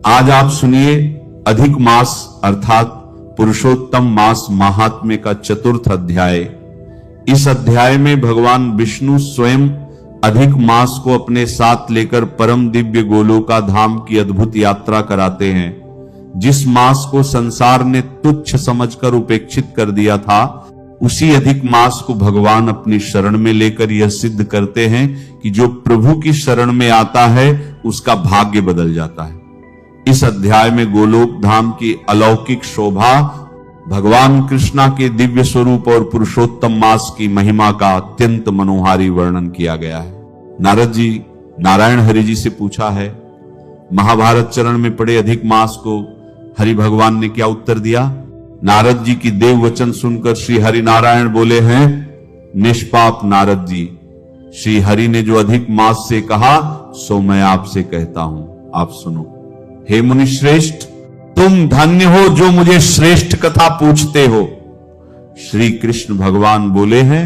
आज आप सुनिए अधिक मास अर्थात पुरुषोत्तम मास महात्म्य का चतुर्थ अध्याय। इस अध्याय में भगवान विष्णु स्वयं अधिक मास को अपने साथ लेकर परम दिव्य गोलोका धाम की अद्भुत यात्रा कराते हैं। जिस मास को संसार ने तुच्छ समझकर उपेक्षित कर दिया था, उसी अधिक मास को भगवान अपनी शरण में लेकर यह सिद्ध करते हैं कि जो प्रभु की शरण में आता है उसका भाग्य बदल जाता है। इस अध्याय में गोलोक धाम की अलौकिक शोभा, भगवान कृष्णा के दिव्य स्वरूप और पुरुषोत्तम मास की महिमा का अत्यंत मनोहारी वर्णन किया गया है। नारद जी नारायण हरि जी से पूछा है, महाभारत चरण में पड़े अधिक मास को हरि भगवान ने क्या उत्तर दिया? नारद जी की देव वचन सुनकर श्री हरि नारायण बोले हैं, निष्पाप नारद जी, श्री हरि ने जो अधिक मास से कहा सो मैं आपसे कहता हूं, आप सुनो। हे मुनि श्रेष्ठ, तुम धन्य हो जो मुझे श्रेष्ठ कथा पूछते हो। श्री कृष्ण भगवान बोले हैं,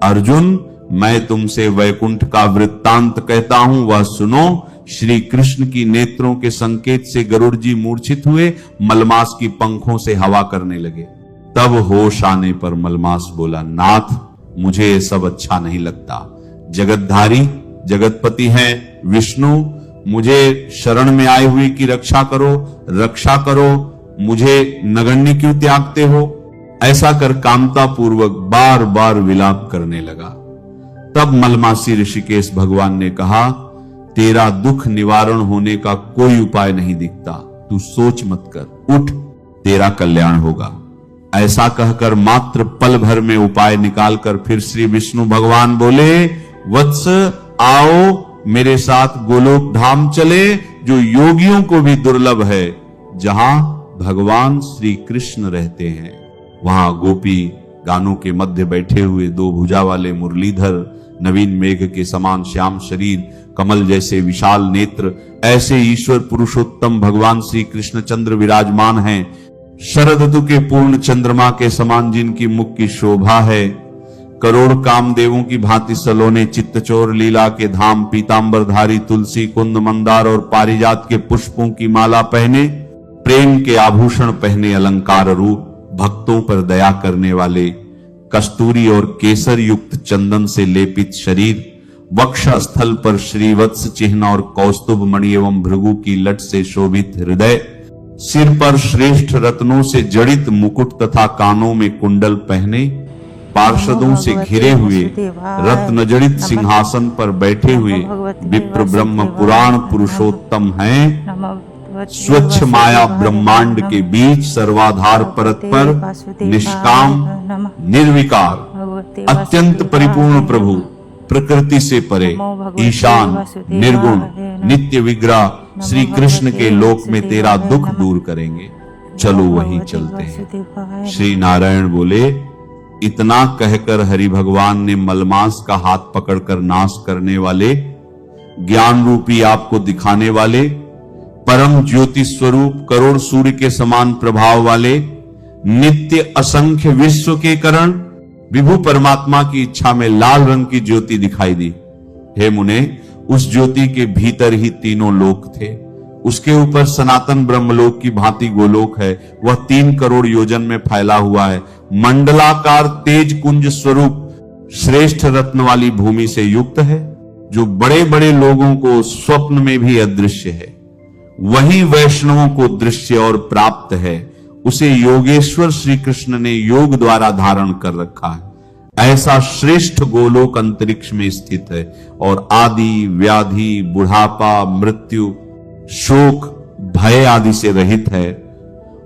अर्जुन मैं तुमसे वैकुंठ का वृत्तांत कहता हूं, वह सुनो। श्री कृष्ण की नेत्रों के संकेत से गरुड़ जी मूर्छित हुए, मलमास की पंखों से हवा करने लगे। तब होश आने पर मलमास बोला, नाथ मुझे ये सब अच्छा नहीं लगता। जगतधारी जगतपति हैं विष्णु, मुझे शरण में आए हुए की रक्षा करो, रक्षा करो, मुझे नगण्य क्यों त्यागते हो? ऐसा कर कामता पूर्वक बार बार विलाप करने लगा। तब मलमासी ऋषिकेश भगवान ने कहा, तेरा दुख निवारण होने का कोई उपाय नहीं दिखता, तू सोच मत कर, उठ, तेरा कल्याण होगा। ऐसा कहकर मात्र पल भर में उपाय निकालकर फिर श्री विष्णु भगवान बोले, वत्स आओ मेरे साथ गोलोक धाम चले, जो योगियों को भी दुर्लभ है, जहां भगवान श्री कृष्ण रहते हैं। वहां गोपी गानों के मध्य बैठे हुए दो भुजा वाले मुरलीधर, नवीन मेघ के समान श्याम शरीर, कमल जैसे विशाल नेत्र, ऐसे ईश्वर पुरुषोत्तम भगवान श्री कृष्णचंद्र विराजमान हैं। शरद ऋतु के पूर्ण चंद्रमा के समान जिनकी मुख की शोभा है, करोड़ कामदेवों की भांति सलोने चित्तचोर लीला के धाम, पीतांबरधारी, तुलसी कुंद मंदार और पारिजात के पुष्पों की माला पहने, प्रेम के आभूषण पहने, अलंकार रूप, भक्तों पर दया करने वाले, कस्तूरी और केसर युक्त चंदन से लेपित शरीर, वक्ष स्थल पर श्रीवत्स चिन्ह और कौस्तुभ मणि एवं भृगु की लट से शोभित हृदय, सिर पर श्रेष्ठ रत्नों से जड़ित मुकुट तथा कानों में कुंडल पहने, पार्षदों से घिरे हुए, रत्न जड़ित सिंहासन पर बैठे हुए विप्र ब्रह्म पुराण पुरुषोत्तम हैं। स्वच्छ माया ब्रह्मांड के बीच सर्वाधार परत पर निष्काम निर्विकार अत्यंत परिपूर्ण प्रभु, प्रकृति से परे, ईशान, निर्गुण, नित्य विग्रह श्री कृष्ण के लोक में तेरा दुख दूर करेंगे, चलो वहीं चलते हैं। श्री नारायण बोले, इतना कहकर हरि भगवान ने मलमास का हाथ पकड़कर नाश करने वाले, ज्ञान रूपी आपको दिखाने वाले, परम ज्योति स्वरूप करोड़ सूर्य के समान प्रभाव वाले, नित्य असंख्य विश्व के कारण विभु परमात्मा की इच्छा में लाल रंग की ज्योति दिखाई दी। हे मुने, उस ज्योति के भीतर ही तीनों लोक थे। उसके ऊपर सनातन ब्रह्मलोक की भांति गोलोक है, वह 3 करोड़ योजन में फैला हुआ है। मंडलाकार तेज कुंज स्वरूप श्रेष्ठ रत्न वाली भूमि से युक्त है, जो बड़े बड़े लोगों को स्वप्न में भी अदृश्य है। वही वैष्णवों को दृश्य और प्राप्त है। उसे योगेश्वर श्री कृष्ण ने योग द्वारा धारण कर रखा है। ऐसा श्रेष्ठ गोलोक अंतरिक्ष में स्थित है और आदि व्याधि, बुढ़ापा, मृत्यु, शोक, भय आदि से रहित है।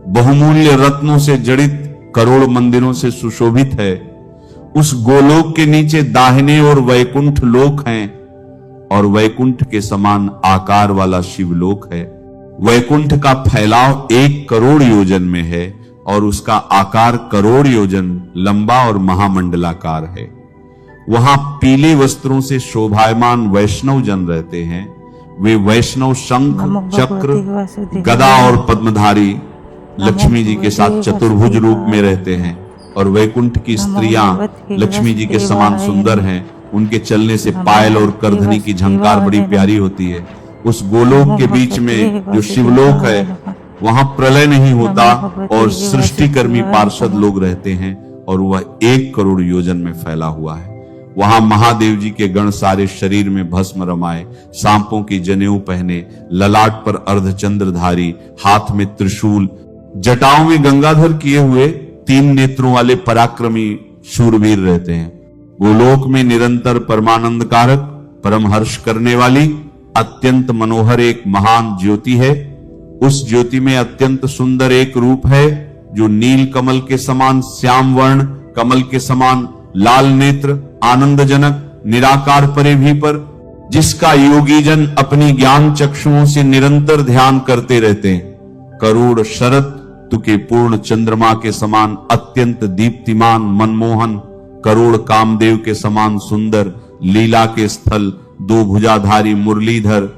बहुमूल्य रत्नों से जड़ित करोड़ मंदिरों से सुशोभित है। उस गोलोक के नीचे दाहिने और वैकुंठ लोक हैं और वैकुंठ के समान आकार वाला शिवलोक है। वैकुंठ का फैलाव 1 करोड़ योजन में है और उसका आकार करोड़ योजन लंबा और महामंडलाकार है। वहां पीले वस्त्रों से शोभायमान वैष्णव जन रहते हैं। वे वैष्णव शंख, चक्र, गदा और पद्मधारी लक्ष्मी जी के साथ चतुर्भुज रूप में रहते हैं और वैकुंठ की स्त्रियां लक्ष्मी जी के समान सुंदर हैं। उनके चलने से पायल और करधनी की झंकार बड़ी प्यारी होती है। उस गोलोक के बीच में जो शिवलोक है वहां प्रलय नहीं होता और सृष्टिकर्मी पार्षद लोग रहते हैं और वह 1 करोड़ योजन में फैला हुआ है। वहां महादेव जी के गण सारे शरीर में भस्म रमाए, सांपों की जनेऊ पहने, ललाट पर अर्धचंद्रधारी, हाथ में त्रिशूल, जटाओं में गंगाधर किए हुए 3 नेत्रों वाले पराक्रमी शूरवीर रहते हैं। गोलोक में निरंतर परमानंद कारक, परम हर्ष करने वाली अत्यंत मनोहर एक महान ज्योति है। उस ज्योति में अत्यंत सुंदर एक रूप है जो नील कमल के समान श्याम वर्ण, कमल के समान लाल नेत्र, आनंदजनक, निराकार परिधि पर, जिसका योगी जन अपनी ज्ञान चक्षुओं से निरंतर ध्यान करते रहते हैं। करोड़ शरत तुके पूर्ण चंद्रमा के समान अत्यंत दीप्तिमान मनमोहन, करोड़ कामदेव के समान सुंदर, लीला के स्थल, 2 भुजाधारी मुरलीधर,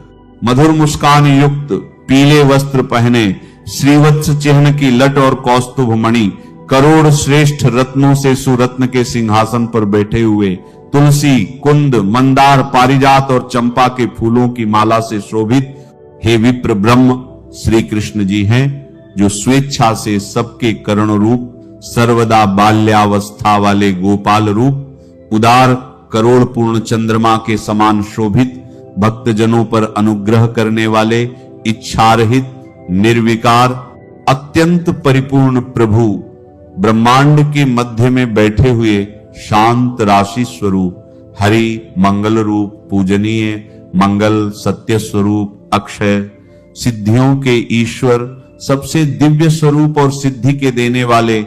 मधुर मुस्कान युक्त, पीले वस्त्र पहने, श्रीवत्स चिन्ह की लट और कौस्तुभ मणि, करोड़ श्रेष्ठ रत्नों से सुरत्न के सिंहासन पर बैठे हुए, तुलसी, कुंद, मंदार, पारिजात और चंपा के फूलों की माला से शोभित हे विप्र ब्रह्म श्री कृष्ण जी हैं, जो स्वेच्छा से सबके करण रूप, सर्वदा बाल्यावस्था वाले गोपाल रूप, उदार करोड़ पूर्ण चंद्रमा के समान शोभित, भक्तजनों पर अनुग्रह करने वाले, इच्छारहित, निर्विकार, अत्यंत परिपूर्ण प्रभु, ब्रह्मांड के मध्य में बैठे हुए शांत राशि स्वरूप, हरि मंगल रूप, पूजनीय, मंगल सत्य स्वरूप, अक्षय, सिद्धियों के ईश्वर, सबसे दिव्य स्वरूप और सिद्धि के देने वाले,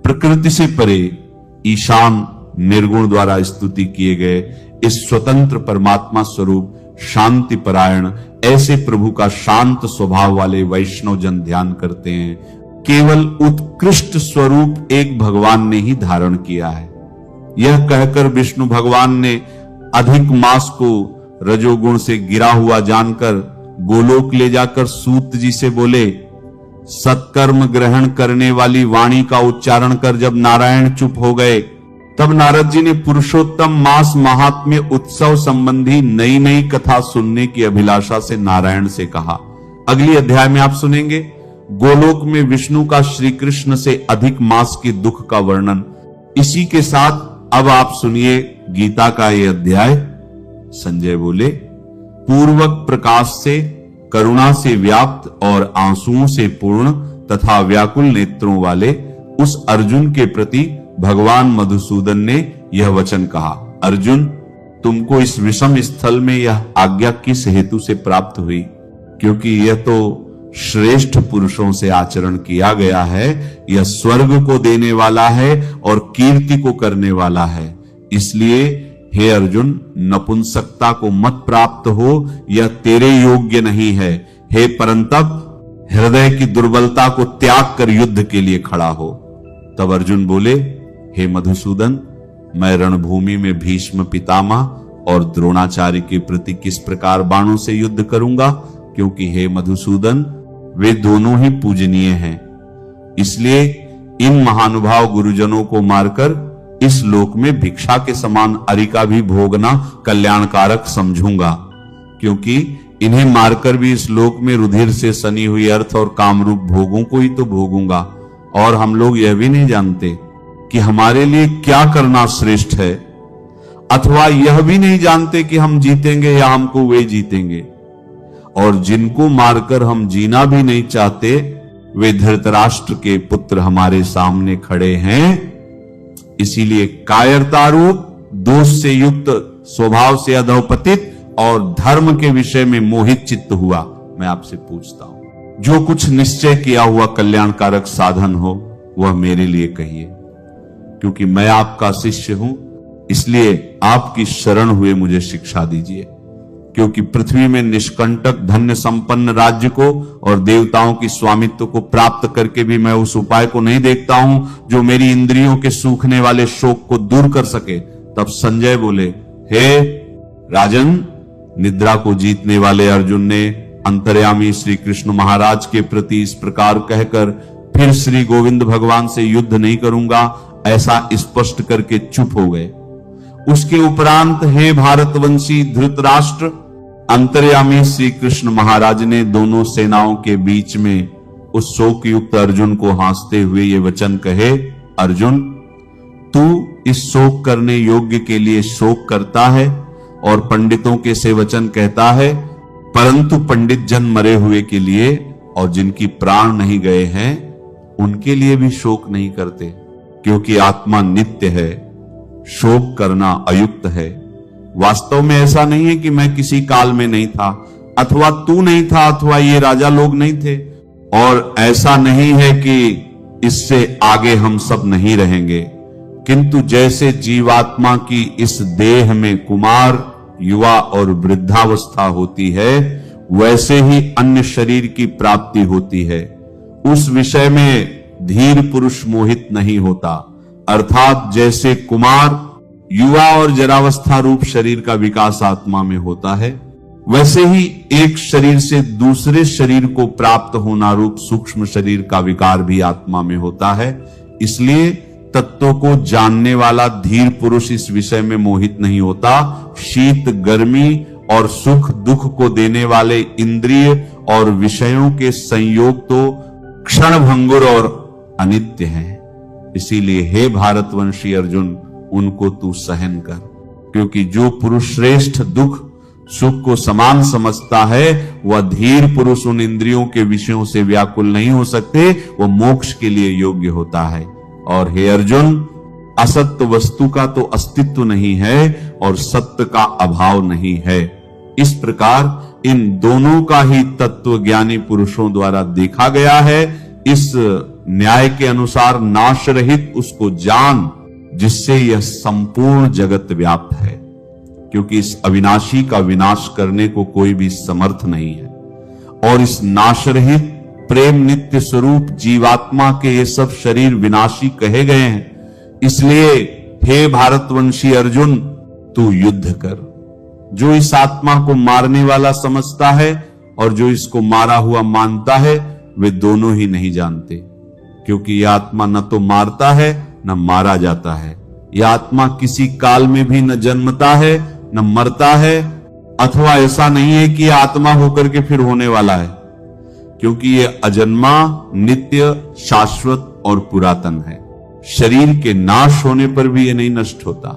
प्रकृति से परे, ईशान, निर्गुण द्वारा स्तुति किए गए इस स्वतंत्र परमात्मा स्वरूप, शांति परायण ऐसे प्रभु का शांत स्वभाव वाले वैष्णव जन ध्यान करते हैं। केवल उत्कृष्ट स्वरूप एक भगवान ने ही धारण किया है। यह कहकर विष्णु भगवान ने अधिक मास को रजोगुण से गिरा हुआ जानकर गोलोक ले जाकर सूत जी से बोले, सत्कर्म ग्रहण करने वाली वाणी का उच्चारण कर जब नारायण चुप हो गए, तब नारद जी ने पुरुषोत्तम मास महात्म्य उत्सव संबंधी नई नई कथा सुनने की अभिलाषा से नारायण से कहा। अगली अध्याय में आप सुनेंगे गोलोक में विष्णु का श्री कृष्ण से अधिक मास के दुख का वर्णन। इसी के साथ अब आप सुनिए गीता का ये अध्याय। संजय बोले, पूर्वक प्रकाश से, करुणा से व्याप्त और आंसुओं से पूर्ण तथा व्याकुल नेत्रों वाले उस अर्जुन के प्रति भगवान मधुसूदन ने यह वचन कहा, अर्जुन, तुमको इस विषम स्थल में यह आज्ञा किस हेतु से प्राप्त हुई? क्योंकि यह तो श्रेष्ठ पुरुषों से आचरण किया गया है, यह स्वर्ग को देने वाला है और कीर्ति को करने वाला है। इसलिए हे अर्जुन, नपुंसकता को मत प्राप्त हो, यह तेरे योग्य नहीं है। हे परंतप, हृदय की दुर्बलता को त्याग कर युद्ध के लिए खड़ा हो। तब अर्जुन बोले, हे मधुसूदन, मैं रणभूमि में भीष्म पितामह और द्रोणाचार्य के प्रति किस प्रकार बाणों से युद्ध करूंगा? क्योंकि हे मधुसूदन, वे दोनों ही पूजनीय हैं। इसलिए इन महानुभाव गुरुजनों को मारकर इस लोक में भिक्षा के समान अरिका भी भोगना कल्याणकारक समझूंगा, क्योंकि इन्हें मारकर भी इस लोक में रुधिर से सनी हुई अर्थ और कामरूप भोगों को ही तो भोगूंगा। और हम लोग यह भी नहीं जानते कि हमारे लिए क्या करना श्रेष्ठ है, अथवा यह भी नहीं जानते कि हम जीतेंगे या हमको वे जीतेंगे। और जिनको मारकर हम जीना भी नहीं चाहते, वे धृतराष्ट्र के पुत्र हमारे सामने खड़े हैं। इसीलिए कायरता रूप, दोष से युक्त स्वभाव से अधोपतित और धर्म के विषय में मोहित चित्त हुआ मैं आपसे पूछता हूं, जो कुछ निश्चय किया हुआ कल्याणकारक साधन हो वह मेरे लिए कहिए, क्योंकि मैं आपका शिष्य हूं। इसलिए आपकी शरण हुए मुझे शिक्षा दीजिए, क्योंकि पृथ्वी में निष्कंटक धन्य संपन्न राज्य को और देवताओं की स्वामित्व को प्राप्त करके भी मैं उस उपाय को नहीं देखता हूं जो मेरी इंद्रियों के सूखने वाले शोक को दूर कर सके। तब संजय बोले, हे राजन, निद्रा को जीतने वाले अर्जुन ने अंतर्यामी श्री कृष्ण महाराज के प्रति इस प्रकार कहकर फिर श्री गोविंद भगवान से युद्ध नहीं करूंगा ऐसा स्पष्ट करके चुप हो गए। उसके उपरांत हे भारतवंशी धृतराष्ट्र, अंतर्यामी श्री कृष्ण महाराज ने दोनों सेनाओं के बीच में उस शोक युक्त अर्जुन को हंसते हुए ये वचन कहे, अर्जुन, तू इस शोक करने योग्य के लिए शोक करता है और पंडितों के से वचन कहता है, परंतु पंडित जन मरे हुए के लिए और जिनकी प्राण नहीं गए हैं उनके लिए भी शोक नहीं करते, क्योंकि आत्मा नित्य है, शोक करना अयुक्त है। वास्तव में ऐसा नहीं है कि मैं किसी काल में नहीं था, अथवा तू नहीं था, अथवा ये राजा लोग नहीं थे, और ऐसा नहीं है कि इससे आगे हम सब नहीं रहेंगे, किंतु जैसे जीवात्मा की इस देह में कुमार, युवा और वृद्धावस्था होती है, वैसे ही अन्य शरीर की प्राप्ति होती है। उस विषय में धीर पुरुष मोहित नहीं होता, अर्थात जैसे कुमार, युवा और जरावस्था रूप शरीर का विकास आत्मा में होता है, वैसे ही एक शरीर से दूसरे शरीर को प्राप्त होना रूप सूक्ष्म शरीर का विकार भी आत्मा में होता है। इसलिए तत्वों को जानने वाला धीर पुरुष इस विषय में मोहित नहीं होता। शीत, गर्मी और सुख दुख को देने वाले इंद्रिय और विषयों के संयोग तो क्षणभंगुर और अनित्य हैं। इसीलिए हे भारतवंशी अर्जुन, उनको तू सहन कर, क्योंकि जो पुरुष श्रेष्ठ दुख सुख को समान समझता है, वह धीर पुरुष उन इंद्रियों के विषयों से व्याकुल नहीं हो सकते, वह मोक्ष के लिए योग्य होता है। और हे अर्जुन, असत्य वस्तु का तो अस्तित्व नहीं है और सत्य का अभाव नहीं है। इस प्रकार इन दोनों का ही तत्व ज्ञानी पुरुषों द्वारा देखा गया है। इस न्याय के अनुसार नाश रहित उसको जान, जिससे यह संपूर्ण जगत व्याप्त है, क्योंकि इस अविनाशी का विनाश करने को कोई भी समर्थ नहीं है। और इस नाश रहित प्रेम नित्य स्वरूप जीवात्मा के ये सब शरीर विनाशी कहे गए हैं। इसलिए हे भारतवंशी अर्जुन, तू युद्ध कर। जो इस आत्मा को मारने वाला समझता है और जो इसको मारा हुआ मानता है, वे दोनों ही नहीं जानते, क्योंकि यह आत्मा न तो मारता है न मारा जाता है। यह आत्मा किसी काल में भी न जन्मता है न मरता है, अथवा ऐसा नहीं है कि यह आत्मा होकर के फिर होने वाला है, क्योंकि यह अजन्मा, नित्य, शाश्वत और पुरातन है। शरीर के नाश होने पर भी यह नहीं नष्ट होता।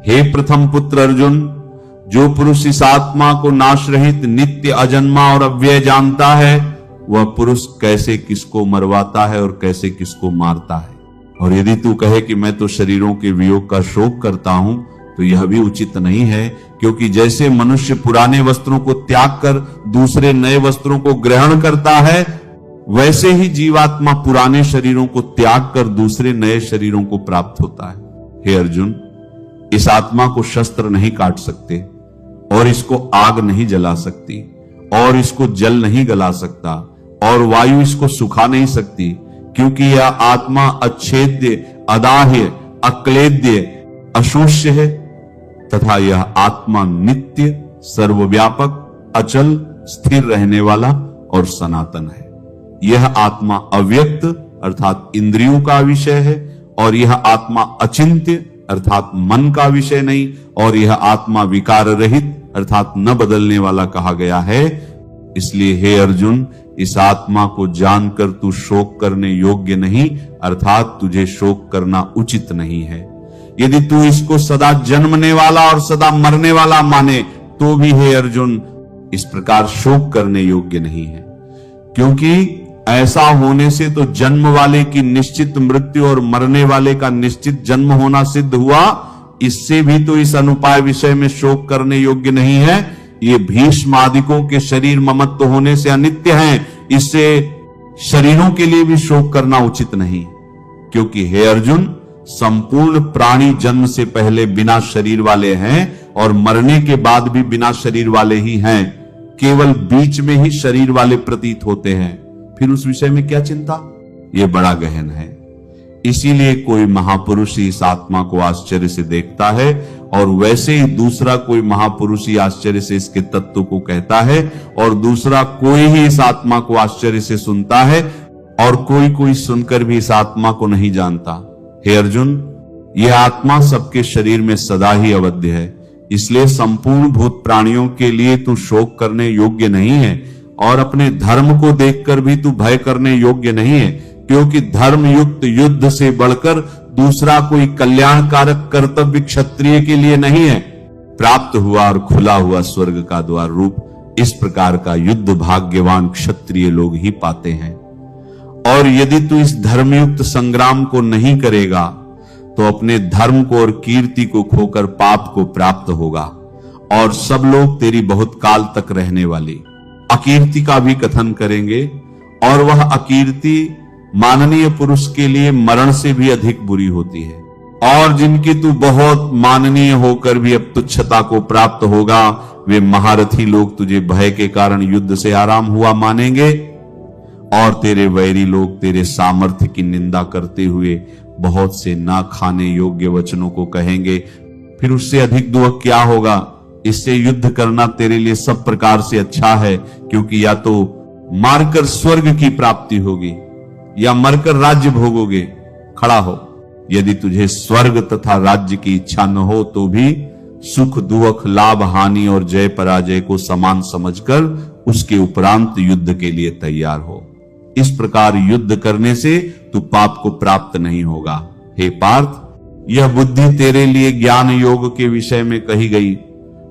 हे प्रथम पुत्र अर्जुन, जो पुरुष इस आत्मा को नाश रहित, नित्य, अजन्मा और अव्यय जानता है, वह पुरुष कैसे किसको मरवाता है और कैसे किसको मारता है। और यदि तू कहे कि मैं तो शरीरों के वियोग का शोक करता हूं, तो यह भी उचित नहीं है, क्योंकि जैसे मनुष्य पुराने वस्त्रों को त्याग कर दूसरे नए वस्त्रों को ग्रहण करता है, वैसे ही जीवात्मा पुराने शरीरों को त्याग कर दूसरे नए शरीरों को प्राप्त होता है। हे अर्जुन, इस आत्मा को शस्त्र नहीं काट सकते, और इसको आग नहीं जला सकती, और इसको जल नहीं गला सकता, और वायु इसको सुखा नहीं सकती, क्योंकि यह आत्मा अच्छेद्य, अदाह्य, अक्लेद्य, अशोष्य है, तथा यह आत्मा नित्य, सर्वव्यापक, अचल, स्थिर रहने वाला और सनातन है। यह आत्मा अव्यक्त अर्थात इंद्रियों का विषय है, और यह आत्मा अचिंत्य अर्थात मन का विषय नहीं, और यह आत्मा विकार रहित अर्थात न बदलने वाला कहा गया है। इसलिए हे अर्जुन, इस आत्मा को जानकर तू शोक करने योग्य नहीं, अर्थात तुझे शोक करना उचित नहीं है। यदि तू इसको सदा जन्मने वाला और सदा मरने वाला माने, तो भी हे अर्जुन, इस प्रकार शोक करने योग्य नहीं है, क्योंकि ऐसा होने से तो जन्म वाले की निश्चित मृत्यु और मरने वाले का निश्चित जन्म होना सिद्ध हुआ। इससे भी तो इस अनुपाय विषय में शोक करने योग्य नहीं है। ये भीष्म आदिकों के शरीर ममत्व होने से अनित्य हैं, इससे शरीरों के लिए भी शोक करना उचित नहीं, क्योंकि हे अर्जुन, संपूर्ण प्राणी जन्म से पहले बिना शरीर वाले हैं और मरने के बाद भी बिना शरीर वाले ही हैं, केवल बीच में ही शरीर वाले प्रतीत होते हैं। फिर उस विषय में क्या चिंता? ये बड़ा गहन है। इसीलिए कोई महापुरुष इस आत्मा को आश्चर्य से देखता है, और वैसे ही दूसरा कोई महापुरुष ही आश्चर्य से इसके तत्व को कहता है, और दूसरा कोई ही इस आत्मा को आश्चर्य से सुनता है, और कोई सुनकर भी इस आत्मा को नहीं जानता। हे अर्जुन, यह आत्मा सबके शरीर में सदा ही अवध्य है, इसलिए संपूर्ण भूत प्राणियों के लिए तू शोक करने योग्य नहीं है और अपने धर्म को देखकर भी तू भय करने योग्य नहीं है, क्योंकि धर्म युक्त युद्ध से बढ़कर दूसरा कोई कल्याणकारक कर्तव्य क्षत्रिय के लिए नहीं है। प्राप्त हुआ और खुला हुआ स्वर्ग का द्वार रूप इस प्रकार का युद्ध भाग्यवान क्षत्रिय लोग ही पाते हैं। और यदि तू इस धर्मयुक्त संग्राम को नहीं करेगा तो अपने धर्म को और कीर्ति को खोकर पाप को प्राप्त होगा और सब लोग तेरी बहुत काल तक रहने वाली अकीर्ति का भी कथन करेंगे, और वह अकीर्ति माननीय पुरुष के लिए मरण से भी अधिक बुरी होती है। और जिनकी तू बहुत माननीय होकर भी अब तुच्छता को प्राप्त होगा, वे महारथी लोग तुझे भय के कारण युद्ध से आराम हुआ मानेंगे और तेरे वैरी लोग तेरे सामर्थ्य की निंदा करते हुए बहुत से ना खाने योग्य वचनों को कहेंगे। फिर उससे अधिक दुख क्या होगा? इससे युद्ध करना तेरे लिए सब प्रकार से अच्छा है, क्योंकि या तो मारकर स्वर्ग की प्राप्ति होगी या मरकर राज्य भोगोगे। खड़ा हो। यदि तुझे स्वर्ग तथा राज्य की इच्छा न हो तो भी सुख दुख लाभ हानि और जय पराजय को समान समझकर उसके उपरांत युद्ध के लिए तैयार हो। इस प्रकार युद्ध करने से तू पाप को प्राप्त नहीं होगा। हे पार्थ, यह बुद्धि तेरे लिए ज्ञान योग के विषय में कही गई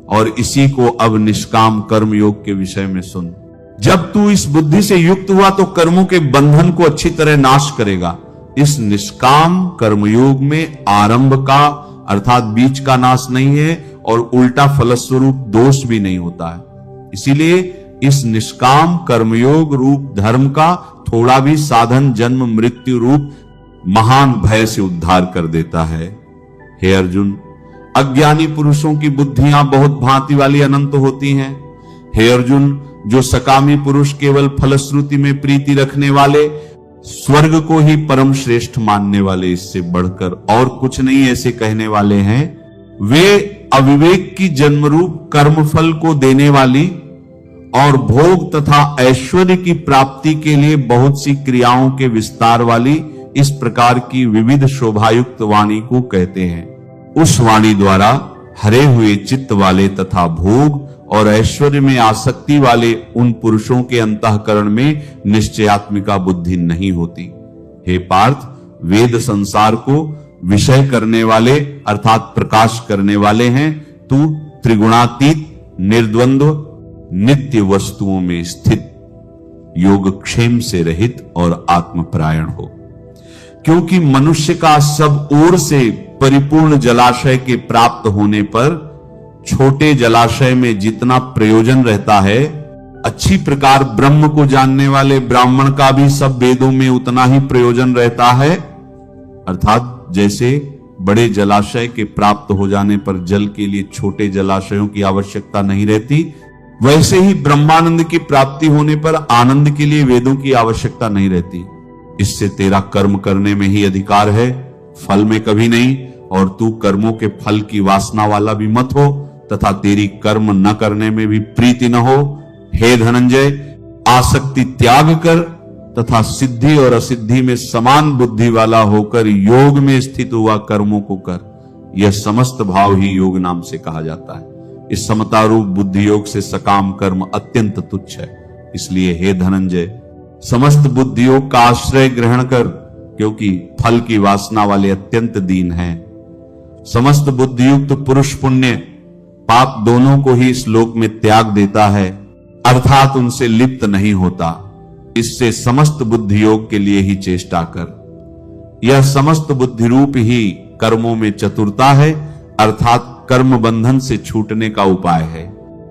और इसी को अब निष्काम कर्म योग के विषय में सुन। जब तू इस बुद्धि से युक्त हुआ तो कर्मों के बंधन को अच्छी तरह नाश करेगा। इस निष्काम कर्मयोग में आरंभ का अर्थात बीच का नाश नहीं है और उल्टा फलस्वरूप दोष भी नहीं होता है। इसीलिए इस निष्काम कर्मयोग रूप धर्म का थोड़ा भी साधन जन्म मृत्यु रूप महान भय से उद्धार कर देता है। हे अर्जुन, अज्ञानी पुरुषों की बुद्धियां बहुत भांति वाली अनंत होती हैं। हे अर्जुन, जो सकामी पुरुष केवल फलश्रुति में प्रीति रखने वाले, स्वर्ग को ही परम श्रेष्ठ मानने वाले, इससे बढ़कर और कुछ नहीं ऐसे कहने वाले हैं, वे अविवेक की जन्मरूप कर्मफल को देने वाली और भोग तथा ऐश्वर्य की प्राप्ति के लिए बहुत सी क्रियाओं के विस्तार वाली इस प्रकार की विविध शोभायुक्त वाणी को कहते हैं। उस वाणी द्वारा हरे हुए चित्त वाले तथा भोग और ऐश्वर्य में आसक्ति वाले उन पुरुषों के अंतःकरण में निश्चयात्मिका बुद्धि नहीं होती। हे पार्थ, वेद संसार को विषय करने वाले अर्थात प्रकाश करने वाले हैं। तू त्रिगुणातीत निर्द्वंद्व नित्य वस्तुओं में स्थित योगक्षेम से रहित और आत्मपरायण हो, क्योंकि मनुष्य का सब ओर से परिपूर्ण जलाशय के प्राप्त होने पर छोटे जलाशय में जितना प्रयोजन रहता है, अच्छी प्रकार ब्रह्म को जानने वाले ब्राह्मण का भी सब वेदों में उतना ही प्रयोजन रहता है। अर्थात जैसे बड़े जलाशय के प्राप्त हो जाने पर जल के लिए छोटे जलाशयों की आवश्यकता नहीं रहती, वैसे ही ब्रह्मानंद की प्राप्ति होने पर आनंद के लिए वेदों की आवश्यकता नहीं रहती। इससे तेरा कर्म करने में ही अधिकार है, फल में कभी नहीं। और तू कर्मों के फल की वासना वाला भी मत हो तथा तेरी कर्म न करने में भी प्रीति न हो। हे धनंजय, आसक्ति त्याग कर तथा सिद्धि और असिद्धि में समान बुद्धि वाला होकर योग में स्थित हुआ कर्मों को कर। यह समस्त भाव ही योग नाम से कहा जाता है। इस समतारूप बुद्धि योग से सकाम कर्म अत्यंत तुच्छ है। इसलिए हे धनंजय, समस्त बुद्धि योग का आश्रय ग्रहण कर, क्योंकि फल की वासना वाले अत्यंत दीन हैं। समस्त बुद्धियुक्त पुरुष पुण्य पाप दोनों को ही इस लोक में त्याग देता है, अर्थात उनसे लिप्त नहीं होता। इससे समस्त बुद्धि योग के लिए ही चेष्टा कर। यह समस्त बुद्धि रूप ही कर्मों में चतुरता है, अर्थात कर्म बंधन से छूटने का उपाय है।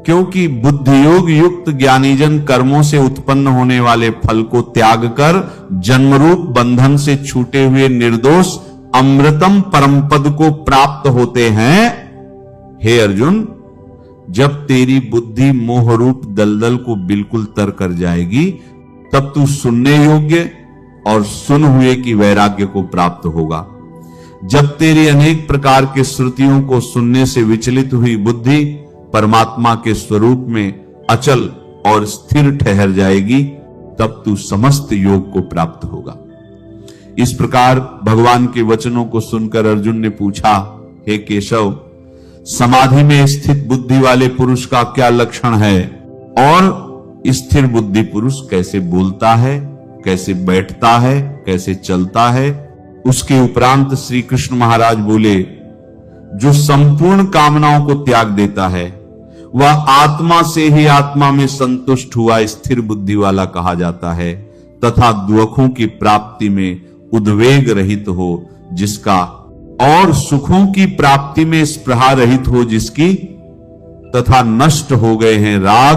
क्योंकि बुद्धि योग युक्त ज्ञानीजन कर्मों से उत्पन्न होने वाले फल को त्याग कर जन्मरूप बंधन से छूटे हुए निर्दोष अमृतम परम पद को प्राप्त होते हैं। हे अर्जुन, जब तेरी बुद्धि मोह रूप दलदल को बिल्कुल तर कर जाएगी, तब तू सुनने योग्य और सुन हुए की वैराग्य को प्राप्त होगा। जब तेरी अनेक प्रकार के श्रुतियों को सुनने से विचलित हुई बुद्धि परमात्मा के स्वरूप में अचल और स्थिर ठहर जाएगी, तब तू समस्त योग को प्राप्त होगा। इस प्रकार भगवान के वचनों को सुनकर अर्जुन ने पूछा, हे केशव, समाधि में स्थित बुद्धि वाले पुरुष का क्या लक्षण है और स्थिर बुद्धि पुरुष कैसे बोलता है, कैसे बैठता है, कैसे चलता है। उसके उपरांत श्री कृष्ण महाराज बोले, जो संपूर्ण कामनाओं को त्याग देता है वह आत्मा से ही आत्मा में संतुष्ट हुआ स्थिर बुद्धि वाला कहा जाता है, तथा दुखों की प्राप्ति में उद्वेग रहित हो जिसका, और सुखों की प्राप्ति में स्पृहा रहित हो जिसकी, तथा नष्ट हो गए हैं राग,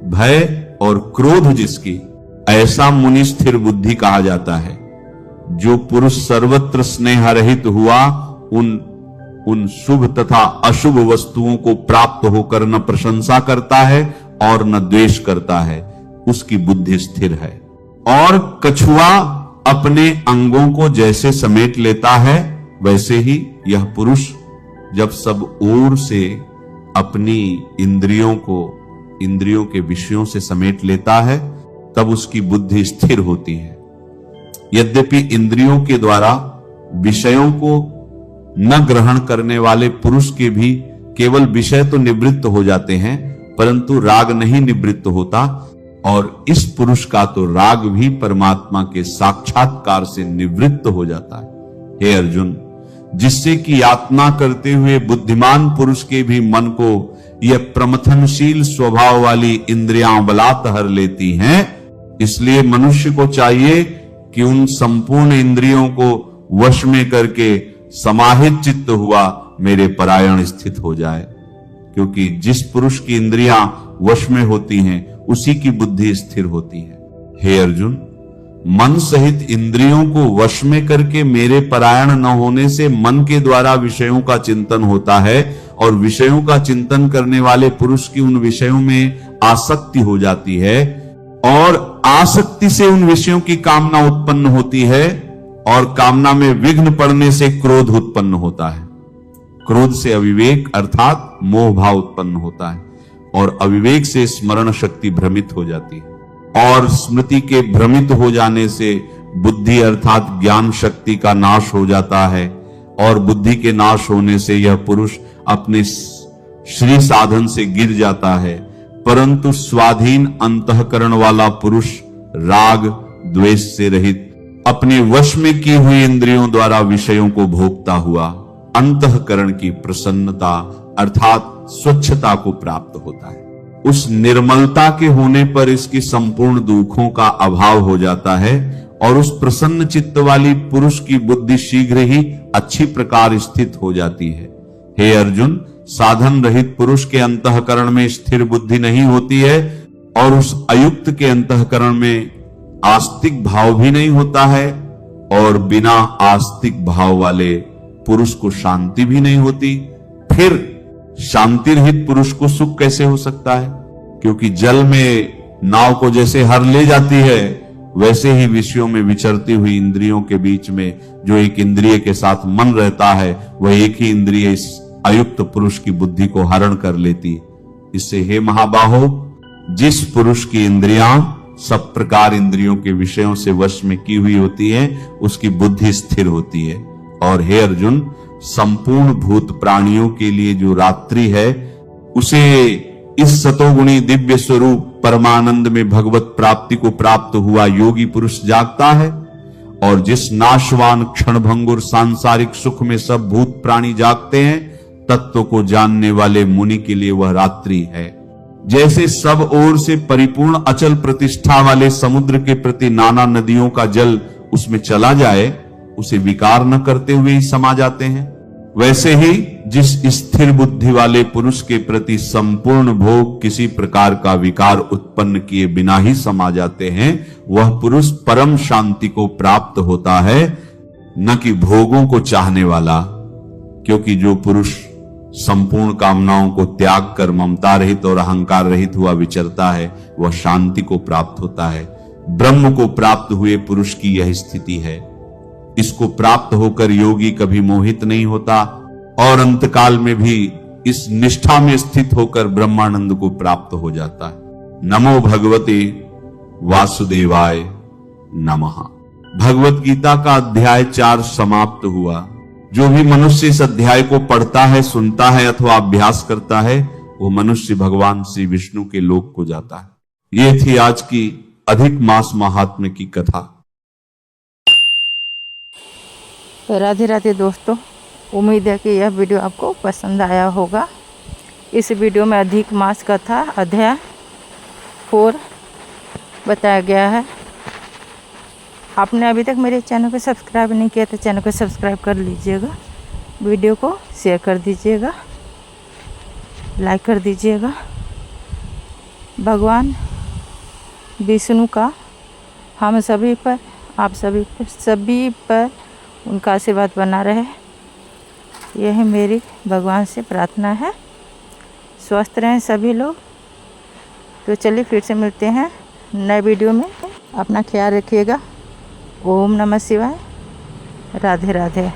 भय और क्रोध जिसकी, ऐसा मुनि स्थिर बुद्धि कहा जाता है। जो पुरुष सर्वत्र स्नेह रहित हुआ, उन शुभ तथा अशुभ वस्तुओं को प्राप्त होकर न प्रशंसा करता है और न द्वेष करता है, उसकी बुद्धि स्थिर है। और कछुआ अपने अंगों को जैसे समेट लेता है, वैसे ही यह पुरुष जब सब ओर से अपनी इंद्रियों के विषयों से समेट लेता है, तब उसकी बुद्धि स्थिर होती है। यद्यपि इंद्रियों के द्वारा विषयों को न ग्रहण करने वाले पुरुष के भी केवल विषय तो निवृत्त हो जाते हैं, परंतु राग नहीं निवृत्त होता, और इस पुरुष का तो राग भी परमात्मा के साक्षात्कार से निवृत्त हो जाता है। हे अर्जुन, जिससे कि यातना करते हुए बुद्धिमान पुरुष के भी मन को यह प्रमथनशील स्वभाव वाली इंद्रियां बलात् हर लेती हैं, इसलिए मनुष्य को चाहिए कि उन संपूर्ण इंद्रियों को वश में करके समाहित चित्त हुआ मेरे परायण स्थित हो जाए, क्योंकि जिस पुरुष की इंद्रियां वश में होती हैं उसी की बुद्धि स्थिर होती है। हे अर्जुन, मन सहित इंद्रियों को वश में करके मेरे परायण न होने से मन के द्वारा विषयों का चिंतन होता है, और विषयों का चिंतन करने वाले पुरुष की उन विषयों में आसक्ति हो जाती है, और आसक्ति से उन विषयों की कामना उत्पन्न होती है, और कामना में विघ्न पड़ने से क्रोध उत्पन्न होता है। क्रोध से अविवेक अर्थात मोह भाव उत्पन्न होता है, और अविवेक से स्मरण शक्ति भ्रमित हो जाती है, और स्मृति के भ्रमित हो जाने से बुद्धि अर्थात ज्ञान शक्ति का नाश हो जाता है, और बुद्धि के नाश होने से यह पुरुष अपने श्री साधन से गिर जाता है। परंतु स्वाधीन अंतःकरण वाला पुरुष राग द्वेष से रहित अपने वश में की हुई इंद्रियों द्वारा विषयों को भोगता हुआ अंतःकरण की प्रसन्नता अर्थात स्वच्छता को प्राप्त होता है। उस निर्मलता के होने पर इसकी संपूर्ण दुखों का अभाव हो जाता है, और उस प्रसन्न चित्त वाली पुरुष की बुद्धि शीघ्र ही अच्छी प्रकार स्थित हो जाती है। हे अर्जुन, साधन रहित पुरुष के अंतःकरण में स्थिर बुद्धि नहीं होती है, और उस अयुक्त के अंतःकरण में आस्तिक भाव भी नहीं होता है, और बिना आस्तिक भाव वाले पुरुष को शांति भी नहीं होती। फिर शांति रहित पुरुष को सुख कैसे हो सकता है? क्योंकि जल में नाव को जैसे हर ले जाती है, वैसे ही विषयों में विचरती हुई इंद्रियों के बीच में जो एक इंद्रिय के साथ मन रहता है, वह एक ही इंद्रिय इस अयुक्त पुरुष की बुद्धि को हरण कर लेती। इससे हे महाबाहो, जिस पुरुष की इंद्रियां सब प्रकार इंद्रियों के विषयों से वश में की हुई होती है, उसकी बुद्धि स्थिर होती है। और हे अर्जुन, संपूर्ण भूत प्राणियों के लिए जो रात्रि है, उसे इस सतोगुणी दिव्य स्वरूप परमानंद में भगवत प्राप्ति को प्राप्त हुआ योगी पुरुष जागता है, और जिस नाशवान क्षणभंगुर सांसारिक सुख में सब भूत प्राणी जागते हैं, तत्व को जानने वाले मुनि के लिए वह रात्रि है। जैसे सब ओर से परिपूर्ण अचल प्रतिष्ठा वाले समुद्र के प्रति नाना नदियों का जल उसमें चला जाए, उसे विकार न करते हुए ही समा जाते हैं, वैसे ही जिस स्थिर बुद्धि वाले पुरुष के प्रति संपूर्ण भोग किसी प्रकार का विकार उत्पन्न किए बिना ही समा जाते हैं, वह पुरुष परम शांति को प्राप्त होता है, न कि भोगों को चाहने वाला। क्योंकि जो पुरुष संपूर्ण कामनाओं को त्याग कर ममता रहित और अहंकार रहित हुआ विचरता है, वह शांति को प्राप्त होता है। ब्रह्म को प्राप्त हुए पुरुष की यह स्थिति है। इसको प्राप्त होकर योगी कभी मोहित नहीं होता, और अंतकाल में भी इस निष्ठा में स्थित होकर ब्रह्मानंद को प्राप्त हो जाता है। नमो भगवते वासुदेवाय नमः। भगवत गीता का अध्याय 4 समाप्त हुआ। जो भी मनुष्य इस अध्याय को पढ़ता है, सुनता है अथवा अभ्यास करता है, वो मनुष्य भगवान श्री विष्णु के लोक को जाता है। ये थी आज की अधिक मास महात्म्य की कथा। राधे राधे दोस्तों, उम्मीद है कि यह वीडियो आपको पसंद आया होगा। इस वीडियो में अधिक मास कथा अध्याय 4 बताया गया है। आपने अभी तक मेरे चैनल को सब्सक्राइब नहीं किया तो चैनल को सब्सक्राइब कर लीजिएगा, वीडियो को शेयर कर दीजिएगा, लाइक कर दीजिएगा। भगवान विष्णु का हम सभी पर, आप सभी पर उनका आशीर्वाद बना रहे, यही मेरी भगवान से प्रार्थना है। स्वस्थ रहें सभी लोग। तो चलिए फिर से मिलते हैं नए वीडियो में। अपना ख्याल रखिएगा। ओम नमः शिवाय। राधे राधे।